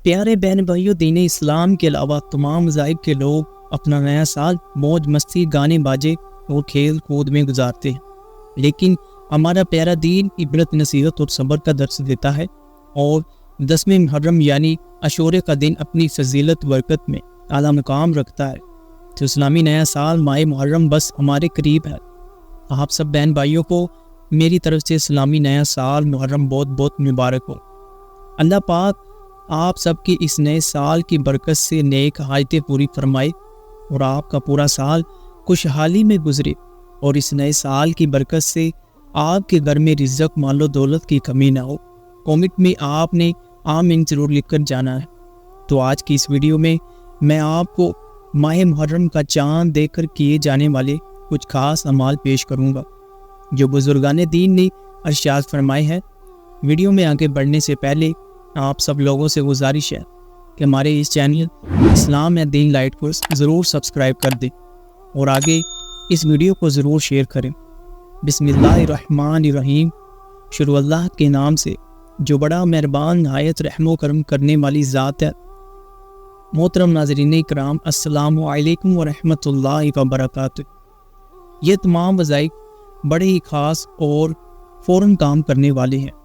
پیارے بہن بھائیوں، دین اسلام کے علاوہ تمام مذاہب کے لوگ اپنا نیا سال موج مستی، گانے باجے اور کھیل کود میں گزارتے ہیں، لیکن ہمارا پیارا دین عبرت، نصیحت اور صبر کا درس دیتا ہے، اور 10ویں محرم یعنی عاشورے کا دن اپنی فضیلت برکت میں اعلیٰ مقام رکھتا ہے۔ تو اسلامی نیا سال ماہ محرم بس ہمارے قریب ہے۔ آپ سب بہن بھائیوں کو میری طرف سے اسلامی نیا سال محرم بہت بہت مبارک ہو۔ اللہ پاک آپ سب کی اس نئے سال کی برکت سے نیک حاجتیں پوری فرمائے اور آپ کا پورا سال خوشحالی میں گزرے، اور اس نئے سال کی برکت سے آپ کے گھر میں رزق، مال و دولت کی کمی نہ ہو۔ کامنٹ میں آپ نے آمین ضرور لکھ کر جانا ہے۔ تو آج کی اس ویڈیو میں میں آپ کو ماہ محرم کا چاند دیکھ کر کیے جانے والے کچھ خاص اعمال پیش کروں گا جو بزرگان دین نے ارشاد فرمائے ہیں۔ ویڈیو میں آگے بڑھنے سے پہلے آپ سب لوگوں سے گزارش ہے کہ ہمارے اس چینل اسلام یا دین لائٹ کو ضرور سبسکرائب کر دیں اور آگے اس ویڈیو کو ضرور شیئر کریں۔ بسم اللہ الرحمن الرحیم، شروع اللہ کے نام سے جو بڑا مہربان نہایت رحم و کرم کرنے والی ذات ہے۔ محترم ناظرین اکرام، السلام علیکم ورحمۃ اللہ وبرکاتہ۔ یہ تمام وظائف بڑے ہی خاص اور فوراً کام کرنے والے ہیں۔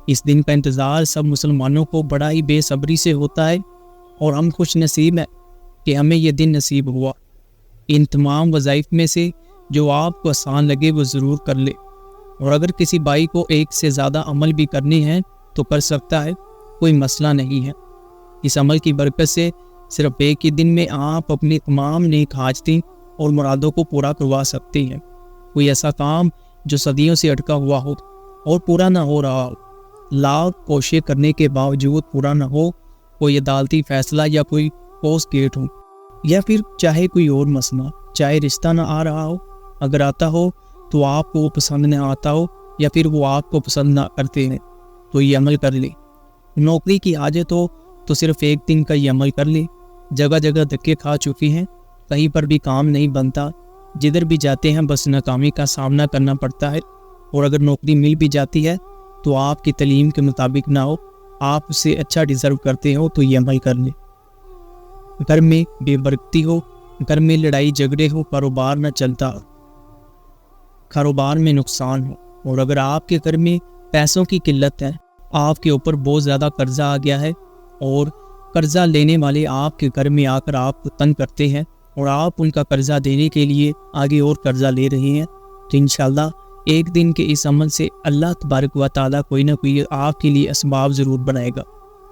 اس دن کا انتظار سب مسلمانوں کو بڑا ہی بے صبری سے ہوتا ہے، اور ہم خوش نصیب ہیں کہ ہمیں یہ دن نصیب ہوا۔ ان تمام وظائف میں سے جو آپ کو آسان لگے وہ ضرور کر لے، اور اگر کسی بھائی کو ایک سے زیادہ عمل بھی کرنے ہیں تو کر سکتا ہے، کوئی مسئلہ نہیں ہے۔ اس عمل کی برکت سے صرف ایک ہی دن میں آپ اپنی تمام نیک حاجتیں اور مرادوں کو پورا کروا سکتے ہیں۔ کوئی ایسا کام جو صدیوں سے اٹکا ہوا ہو اور پورا نہ ہو رہا ہو، لاکھ کوششیں کرنے کے باوجود پورا نہ ہو، کوئی عدالتی فیصلہ یا کوئی پوسٹ گیٹ ہو، یا پھر چاہے کوئی اور مسئلہ، چاہے رشتہ نہ آ رہا ہو، اگر آتا ہو تو آپ کو وہ پسند نہ آتا ہو، یا پھر وہ آپ کو پسند نہ کرتے ہیں، تو یہ عمل کر لے۔ نوکری کی حاجت ہو تو صرف ایک دن کا یہ عمل کر لے۔ جگہ جگہ دھکے کھا چکی ہیں، کہیں پر بھی کام نہیں بنتا، جدھر بھی جاتے ہیں بس ناکامی کا سامنا کرنا پڑتا ہے، اور اگر نوکری مل بھی جاتی ہے تو آپ کی تعلیم کے مطابق نہ ہو، آپ اسے اچھا ڈیزرو کرتے ہو، تو یہ عمل کر لیں۔ گھر میں بے برکتی ہو، گھر میں لڑائی جھگڑے ہو، کاروبار نہ چلتا ہو، کاروبار میں نقصان ہو، اور اگر آپ کے گھر میں پیسوں کی قلت ہے، آپ کے اوپر بہت زیادہ قرضہ آ گیا ہے، اور قرضہ لینے والے آپ کے گھر میں آ کر آپ کو تنگ کرتے ہیں، اور آپ ان کا قرضہ دینے کے لیے آگے اور قرضہ لے رہے ہیں، تو انشاءاللہ ایک دن کے اس عمل سے اللہ تبارک و تعالیٰ کوئی نہ کوئی آپ کے لیے اسباب ضرور بنائے گا۔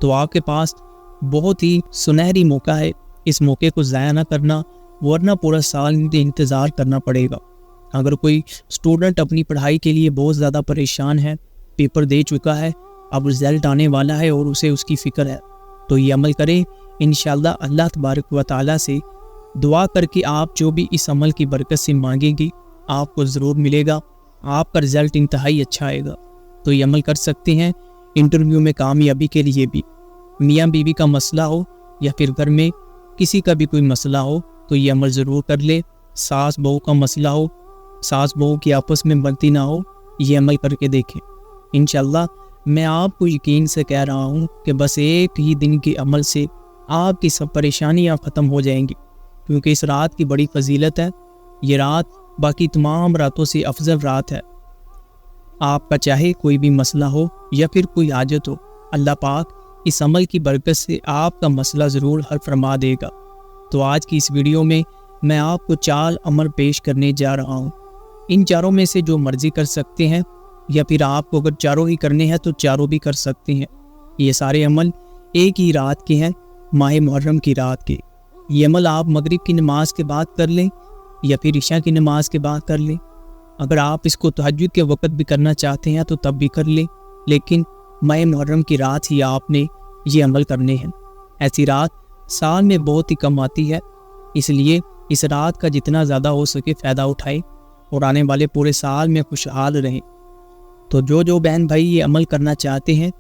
تو آپ کے پاس بہت ہی سنہری موقع ہے، اس موقع کو ضائع نہ کرنا، ورنہ پورا سال انتظار کرنا پڑے گا۔ اگر کوئی اسٹوڈنٹ اپنی پڑھائی کے لیے بہت زیادہ پریشان ہے، پیپر دے چکا ہے، اب رزلٹ آنے والا ہے اور اسے اس کی فکر ہے، تو یہ عمل کریں۔ انشاءاللہ اللہ تبارک و تعالیٰ سے دعا کر کے آپ جو بھی اس عمل کی برکت سے مانگیں گی، آپ کو ضرور ملے گا، آپ کا رزلٹ انتہائی اچھا آئے گا۔ تو یہ عمل کر سکتے ہیں۔ انٹرویو میں کامیابی کے لیے بھی، میاں بیوی کا مسئلہ ہو یا پھر گھر میں کسی کا بھی کوئی مسئلہ ہو تو یہ عمل ضرور کر لے۔ ساس بہو کا مسئلہ ہو، ساس بہو کی آپس میں بنتی نہ ہو، یہ عمل کر کے دیکھیں۔ انشاءاللہ میں آپ کو یقین سے کہہ رہا ہوں کہ بس ایک ہی دن کے عمل سے آپ کی سب پریشانیاں ختم ہو جائیں گی، کیونکہ اس رات کی بڑی فضیلت ہے۔ یہ رات باقی تمام راتوں سے افضل رات ہے۔ آپ کا چاہے کوئی بھی مسئلہ ہو یا پھر کوئی حاجت ہو، اللہ پاک اس عمل کی برکت سے آپ کا مسئلہ ضرور حل فرما دے گا۔ تو آج کی اس ویڈیو میں میں آپ کو 4 عمل پیش کرنے جا رہا ہوں۔ ان چاروں میں سے جو مرضی کر سکتے ہیں، یا پھر آپ کو اگر چاروں ہی کرنے ہیں تو چاروں بھی کر سکتے ہیں۔ یہ سارے عمل ایک ہی رات کے ہیں، ماہ محرم کی رات کے۔ یہ عمل آپ مغرب کی نماز کے بعد کر لیں یا پھر عشاء کی نماز کے بعد کر لیں۔ اگر آپ اس کو تہجد کے وقت بھی کرنا چاہتے ہیں تو تب بھی کر لیں، لیکن ماہ محرم کی رات ہی آپ نے یہ عمل کرنے ہیں۔ ایسی رات سال میں بہت ہی کم آتی ہے، اس لیے اس رات کا جتنا زیادہ ہو سکے فائدہ اٹھائیں اور آنے والے پورے سال میں خوشحال رہیں۔ تو جو بہن بھائی یہ عمل کرنا چاہتے ہیں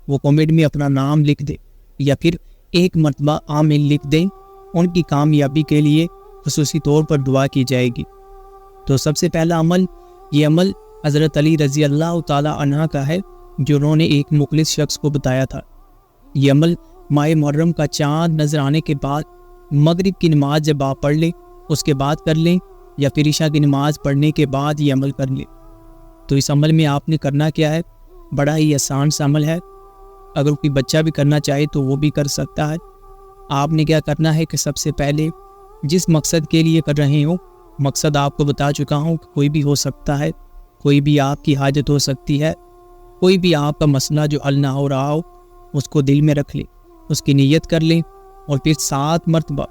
وہ کمنٹ میں اپنا نام لکھ دیں یا پھر ایک مرتبہ آمین لکھ دیں، ان کی کامیابی کے لیے خصوصی طور پر دعا کی جائے گی۔ تو سب سے پہلا عمل، یہ عمل حضرت علی رضی اللہ تعالی عنہ کا ہے، جو انہوں نے ایک مخلص شخص کو بتایا تھا۔ یہ عمل ماہ محرم کا چاند نظر آنے کے بعد مغرب کی نماز جب آپ پڑھ لیں اس کے بعد کر لیں، یا پھر عشاء کی نماز پڑھنے کے بعد یہ عمل کر لیں۔ تو اس عمل میں آپ نے کرنا کیا ہے؟ بڑا ہی آسان سا عمل ہے، اگر کوئی بچہ بھی کرنا چاہے تو وہ بھی کر سکتا ہے۔ آپ نے کیا کرنا ہے کہ سب سے پہلے جس مقصد کے لیے کر رہے ہو، مقصد آپ کو بتا چکا ہوں کہ کوئی بھی ہو سکتا ہے، کوئی بھی آپ کی حاجت ہو سکتی ہے، کوئی بھی آپ کا مسئلہ جو حل نہ ہو رہا ہو اس کو دل میں رکھ لیں، اس کی نیت کر لیں، اور پھر 7 مرتبہ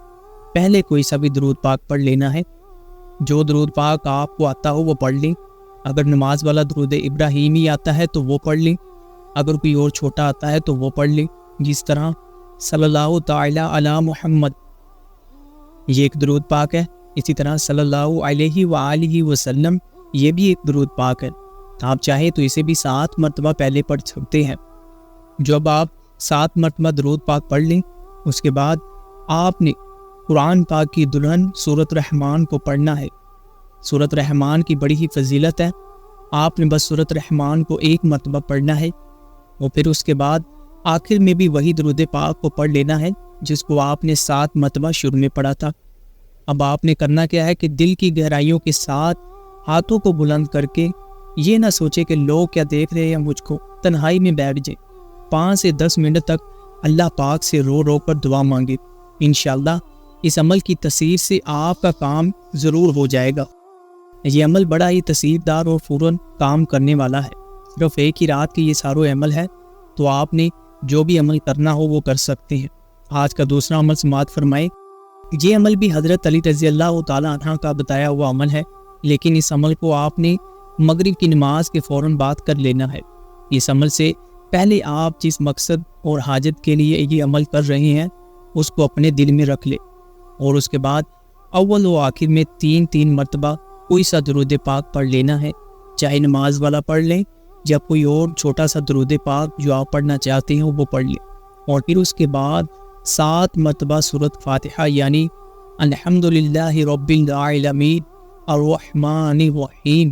پہلے کوئی سا بھی درود پاک پڑھ لینا ہے۔ جو درود پاک آپ کو آتا ہو وہ پڑھ لیں، اگر نماز والا درود ابراہیمی آتا ہے تو وہ پڑھ لیں، اگر کوئی اور چھوٹا آتا ہے تو وہ پڑھ لیں، جس طرح صلی اللہ تعالی علی محمد یہ ایک درود پاک ہے، اسی طرح صلی اللہ علیہ وآلہ وسلم یہ بھی ایک درود پاک ہے۔ آپ چاہیں تو اسے بھی 7 مرتبہ پہلے پڑھ سکتے ہیں۔ جب آپ 7 مرتبہ درود پاک پڑھ لیں اس کے بعد آپ نے قرآن پاک کی دلہن سورۃ رحمان کو پڑھنا ہے۔ سورۃ رحمان کی بڑی ہی فضیلت ہے، آپ نے بس سورۃ رحمان کو 1 مرتبہ پڑھنا ہے، اور پھر اس کے بعد آخر میں بھی وہی درود پاک کو پڑھ لینا ہے جس کو آپ نے 7 مرتبہ شروع میں پڑھا تھا۔ اب آپ نے کرنا کیا ہے کہ دل کی گہرائیوں کے ساتھ ہاتھوں کو بلند کر کے یہ نہ سوچے کہ لوگ کیا دیکھ رہے ہیں مجھ کو، تنہائی میں بیٹھ جائیں، 5 سے 10 منٹ تک اللہ پاک سے رو رو کر دعا مانگے۔ انشاءاللہ اس عمل کی تاثیر سے آپ کا کام ضرور ہو جائے گا۔ یہ عمل بڑا ہی تاثیر دار اور فوراً کام کرنے والا ہے، صرف ایک ہی رات کی یہ ساروں عمل ہے، تو آپ نے جو بھی عمل کرنا ہو وہ کر سکتے ہیں۔ آج کا دوسرا عمل سماعت فرمائے۔ یہ عمل بھی حضرت علی رضی اللہ تعالیٰ عنہ کا بتایا ہوا عمل ہے، لیکن اس عمل کو آپ نے مغرب کی نماز کے فوراً بعد کر لینا ہے۔ اس عمل سے پہلے آپ جس مقصد اور حاجت کے لیے یہ عمل کر رہے ہیں اس کو اپنے دل میں رکھ لیں، اور اس کے بعد اول و آخر میں 3 مرتبہ کوئی سا درود پاک پڑھ لینا ہے، چاہے نماز والا پڑھ لیں یا کوئی اور چھوٹا سا درود پاک جو آپ پڑھنا چاہتے ہیں وہ پڑھ لیں، اور پھر اس کے بعد 7 مرتبہ سورۃ فاتحہ یعنی الحمدللہ رب العالمین الرحمن الرحیم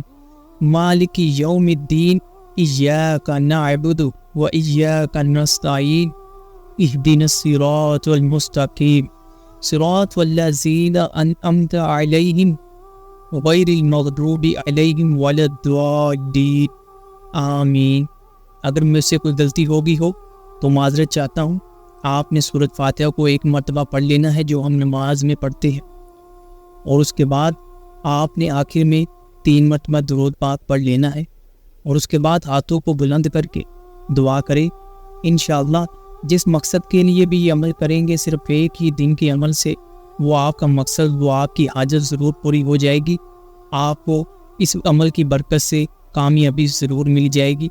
مالک یوم الدین ایاک نعبد و ایاک نستعین اہدنا الصراط المستقیم صراط الذین انعمت علیہم غیر المغضوب علیہم ولا الضالین آمین۔ اگر مجھ سے کوئی غلطی ہوگی ہو تو معذرت چاہتا ہوں۔ آپ نے سورۃ فاتحہ کو 1 مرتبہ پڑھ لینا ہے جو ہم نماز میں پڑھتے ہیں، اور اس کے بعد آپ نے آخر میں 3 مرتبہ درود پاک پڑھ لینا ہے، اور اس کے بعد ہاتھوں کو بلند کر کے دعا کریں۔ انشاءاللہ جس مقصد کے لیے بھی یہ عمل کریں گے صرف ایک ہی دن کے عمل سے وہ آپ کا مقصد، وہ آپ کی حاجت ضرور پوری ہو جائے گی، آپ کو اس عمل کی برکت سے کامیابی ضرور مل جائے گی۔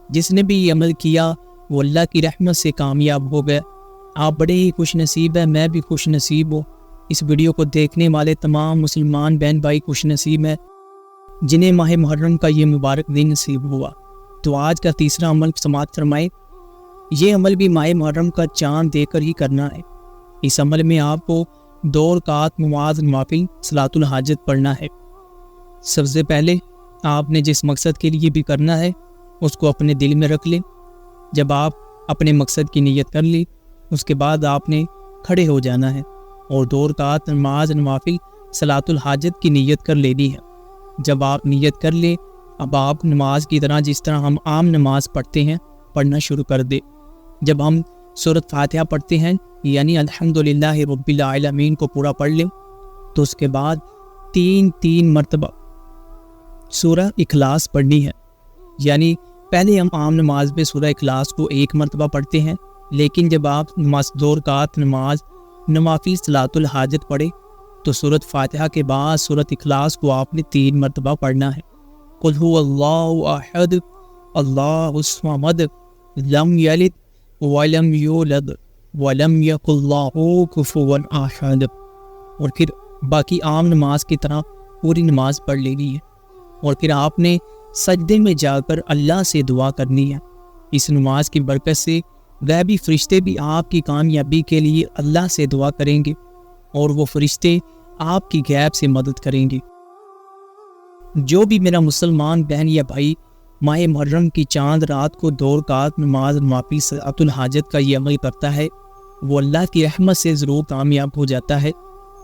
جس نے بھی یہ عمل کیا وہ اللہ کی رحمت سے کامیاب ہو گیا۔ آپ بڑے ہی خوش نصیب ہیں، میں بھی خوش نصیب ہوں، اس ویڈیو کو دیکھنے والے تمام مسلمان بہن بھائی خوش نصیب ہیں جنہیں ماہ محرم کا یہ مبارک دن نصیب ہوا۔ تو آج کا تیسرا عمل سماعت فرمائے۔ یہ عمل بھی ماہ محرم کا چاند دے کر ہی کرنا ہے۔ اس عمل میں آپ کو 2 رکعت نماز نوافل صلاۃ الحاجت پڑھنا ہے۔ سب سے پہلے آپ نے جس مقصد کے لیے بھی کرنا ہے اس کو اپنے دل میں رکھ لیں۔ جب آپ اپنے مقصد کی نیت کر لی اس کے بعد آپ نے کھڑے ہو جانا ہے اور 2 رکعت نماز نوافل صلاۃ الحاجت کی نیت کر لینی ہے۔ جب آپ نیت کر لیں اب آپ نماز کی طرح جس طرح ہم عام نماز پڑھتے ہیں پڑھنا شروع کر دیں۔ جب ہم سورۃ فاتحہ پڑھتے ہیں یعنی الحمدللہ رب العالمین کو پورا پڑھ لیں تو اس کے بعد 3 مرتبہ سورہ اخلاص پڑھنی ہے، یعنی پہلے ہم عام نماز میں سورہ اخلاص کو 1 مرتبہ پڑھتے ہیں، لیکن جب آپ 2 رکعت نماز نوافل صلاۃ الحاجت پڑھے تو سورۃ فاتحہ کے بعد سورۃ اخلاص کو آپ نے 3 مرتبہ پڑھنا ہے۔ قل هو اللہ احد اللہ الصمد لم یلد ولم یولد ولم یکن لہ کفوا احد، اور پھر باقی عام نماز کی طرح پوری نماز پڑھ لینی ہے، اور پھر آپ نے سجدے میں جا کر اللہ سے دعا کرنی ہے۔ اس نماز کی برکت سے غیبی فرشتے بھی آپ کی کامیابی کے لیے اللہ سے دعا کریں گے، اور وہ فرشتے آپ کی غیب سے مدد کریں گے۔ جو بھی میرا مسلمان بہن یا بھائی ماہ محرم کی چاند رات کو 2 رکعت نماز نوافل صلاۃ الحاجت کا یہ عمل کرتا ہے وہ اللہ کی رحمت سے ضرور کامیاب ہو جاتا ہے۔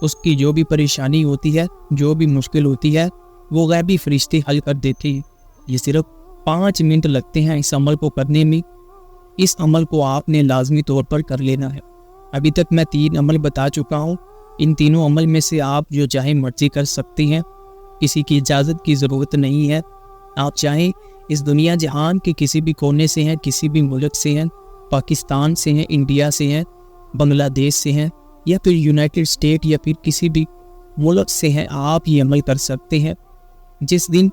اس کی جو بھی پریشانی ہوتی ہے، جو بھی مشکل ہوتی ہے، وہ غیبی فرشتے حل کر دیتے ہیں۔ یہ صرف 5 منٹ لگتے ہیں اس عمل کو کرنے میں۔ اس عمل کو آپ نے لازمی طور پر کر لینا ہے۔ ابھی تک میں 3 عمل بتا چکا ہوں۔ ان تینوں عمل میں سے آپ جو چاہیں مرضی کر سکتے ہیں، کسی کی اجازت کی ضرورت نہیں ہے۔ آپ چاہیں اس دنیا جہان کے کسی بھی کونے سے ہیں، کسی بھی ملک سے ہیں، پاکستان سے ہیں، انڈیا سے ہیں، بنگلہ دیش سے ہیں، یا پھر یونائٹڈ اسٹیٹ یا پھر کسی بھی ملک سے ہیں، آپ یہ عمل کر سکتے ہیں۔ جس دن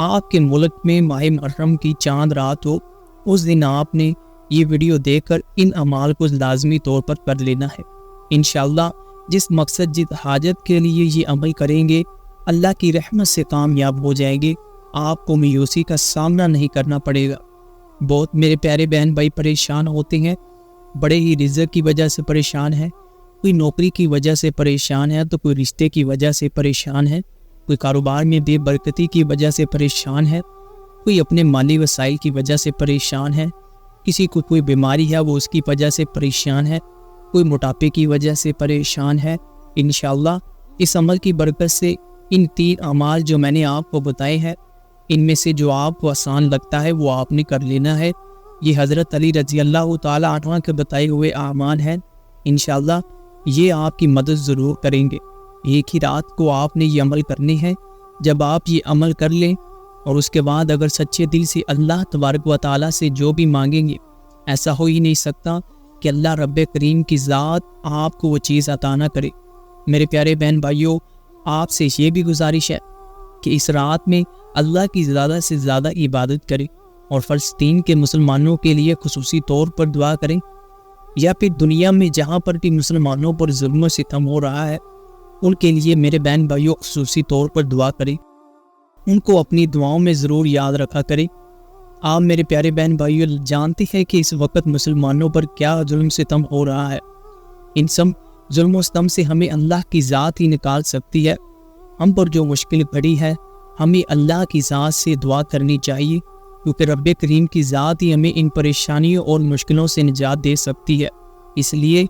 آپ کے ملک میں ماہ محرم کی چاند رات ہو، اس دن آپ نے یہ ویڈیو دیکھ کر ان اعمال کو لازمی طور پر کر لینا ہے۔ انشاءاللہ جس مقصد جس حاجت کے لیے یہ عمل کریں گے، اللہ کی رحمت سے کامیاب ہو جائیں گے۔ آپ کو مایوسی کا سامنا نہیں کرنا پڑے گا۔ بہت میرے پیارے بہن بھائی پریشان ہوتے ہیں، بڑے ہی رزق کی وجہ سے پریشان ہیں، کوئی نوکری کی وجہ سے پریشان ہے، تو کوئی رشتے کی وجہ سے پریشان ہے، کوئی کاروبار میں بے برکتی کی وجہ سے پریشان ہے، کوئی اپنے مالی وسائل کی وجہ سے پریشان ہے، کسی کو کوئی بیماری ہے وہ اس کی وجہ سے پریشان ہے، کوئی موٹاپے کی وجہ سے پریشان ہے۔ انشاءاللہ اس عمل کی برکت سے ان 3 اعمال جو میں نے آپ کو بتائے ہیں، ان میں سے جو آپ کو آسان لگتا ہے وہ آپ نے کر لینا ہے۔ یہ حضرت علی رضی اللہ تعالی عنہ کے بتائے ہوئے اعمال ہیں۔ انشاءاللہ یہ آپ کی مدد ضرور کریں گے۔ ایک ہی رات کو آپ نے یہ عمل کرنے ہیں۔ جب آپ یہ عمل کر لیں اور اس کے بعد اگر سچے دل سے اللہ تبارک و تعالیٰ سے جو بھی مانگیں گے، ایسا ہو ہی نہیں سکتا کہ اللہ رب کریم کی ذات آپ کو وہ چیز عطا نہ کرے۔ میرے پیارے بہن بھائیوں، آپ سے یہ بھی گزارش ہے کہ اس رات میں اللہ کی زیادہ سے زیادہ عبادت کریں اور فلسطین کے مسلمانوں کے لیے خصوصی طور پر دعا کریں، یا پھر دنیا میں جہاں پر بھی مسلمانوں پر ظلم و ستم ہو رہا ہے ان کے لیے میرے بہن بھائیوں خصوصی طور پر دعا کریں، ان کو اپنی دعاؤں میں ضرور یاد رکھا کریں۔ آپ میرے پیارے بہن بھائیوں جانتے ہیں کہ اس وقت مسلمانوں پر کیا ظلم ستم ہو رہا ہے۔ ان سب ظلم و ستم سے ہمیں اللہ کی ذات ہی نکال سکتی ہے۔ ہم پر جو مشکل پڑی ہے، ہمیں اللہ کی ذات سے دعا کرنی چاہیے، کیونکہ رب کریم کی ذات ہی ہمیں ان پریشانیوں اور مشکلوں سے نجات دے سکتی ہے۔ اس لیے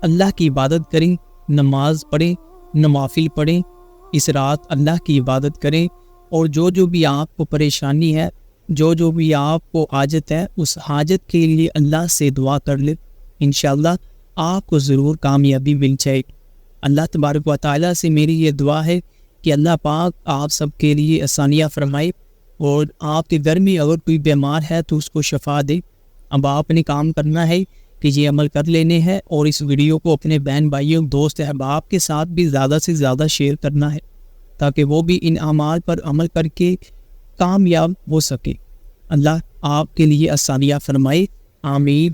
اللہ کی عبادت کریں، نماز پڑھیں، نوافل پڑھیں، اس رات اللہ کی عبادت کریں، اور جو بھی آپ کو پریشانی ہے، جو بھی آپ کو حاجت ہے، اس حاجت کے لیے اللہ سے دعا کر لیں۔ انشاءاللہ آپ کو ضرور کامیابی مل جائے۔ اللہ تبارک و تعالیٰ سے میری یہ دعا ہے کہ اللہ پاک آپ سب کے لیے آسانیاں فرمائے، اور آپ کے گھر میں اگر کوئی بیمار ہے تو اس کو شفا دے۔ اب آپ نے کام کرنا ہے کہ یہ عمل کر لینے ہیں، اور اس ویڈیو کو اپنے بہن بھائیوں دوست احباب کے ساتھ بھی زیادہ سے زیادہ شیئر کرنا ہے، تاکہ وہ بھی ان اعمال پر عمل کر کے کامیاب ہو سکے۔ اللہ آپ کے لیے آسانیاں فرمائے، آمین۔